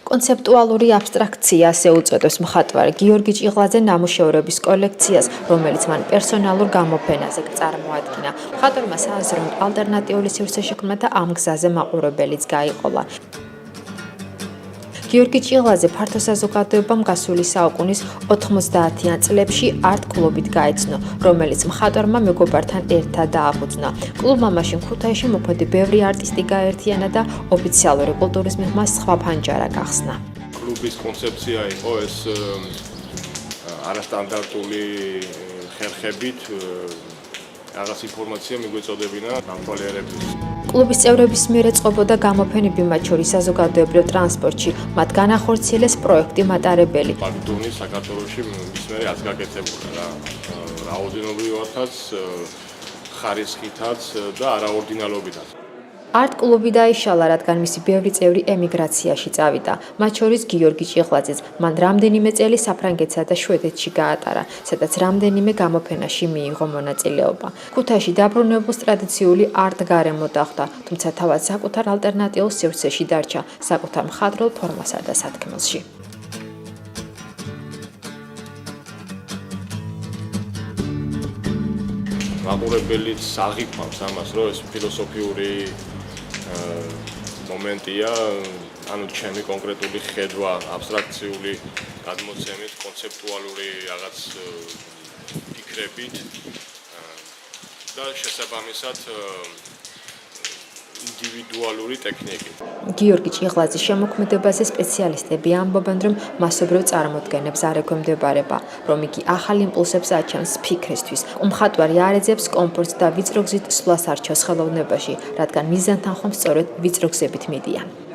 კონცეპტუალური აბსტრაქცია ასე უწოდებს მხატვარი გიორგი ჭიღლაძე ნამუშევრების კოლექციას, რომელიც მან პერსონალურ გამოფენაზე წარმოადგინა. მხატვარმა სააზროვნო ალტერნატიული სივრცეშექმნა და ამ გზაზე მაყურებელიც გაიყოლა. გიორგი ჭიღლაძე ფართო საზოგადოებამ გასული საუკუნის 90-იან წლებში არტ კლუბით გაიცნო, რომელიც მხატვარმა მეგობართან ერთად დააფუძნა. კლუბმა მაშინ ქუთაისში მოქმედი ბევრი არტისტი გაერთიანა და ოფიციალური კულტურის მიღმა სხვა ფანჯარა გახსნა. კლუბის კონცეფცია იყო ეს არასტანდარტული ხერხებით რაღაც ინფორმაცია მიგვეწოდებინა გამთვალიერებისთვის. კლუბის წევრების მიერ ეწყობოდა გამოფენები, მათ შორის საზოგადოებრივ ტრანსპორტში, მათ განახორციელეს პროექტი მატარებელი. ლაკდონი საქართველოში მის მერე არც გაკეთებულა რა. რაოდენობრივადაც, ხარისხითაც და არაორდინალობითაც. არტ კლუბი დაიშალა, რადგან მისი ბევრი წევრი ემიგრაციაში წავიდა, მათ შორის გიორგი ჭიღლაძეც. მან რამდენიმე წელი საფრანგეთსა და შვედეთში გაატარა, სადაც რამდენიმე გამოფენაში მიიღო მონაწილეობა. ქუთაისში დაბრუნებულს ტრადიციული არტ გარემო დახვდა, თუმცა თავად საკუთარ ალტერნატიულ სივრცეში დარჩა, საკუთარ მხატვრულ ფორმასა და სათქმელში. მაყურებელიც აღიქვამს ამას, რომ ეს ფილოსოფიური მომენტია, ანუ ჩემი კონკრეტული ხედვა, აბსტრაქციული გადმოცემით, კონცეპტუალური რაღაც ფიქრებით და შესაბამისად ინდივიდუალური ტექნიკით. გიორგი ჭიღლაძის შემოქმედებაზე სპეციალისტები ამბობენ, რომ მასობრივ წარმოდგენებს არ ექვემდებარება, რომ იგი ახალ იმპულსებს აჩენს ფიქრისთვის. მხატვარი არ ეძებს კომფორტს და ვიწრო გზით სვლას არჩევს ხელოვნებაში, რადგან მიზანთან ხომ სწორედ ვიწრო გზებით მიდიან.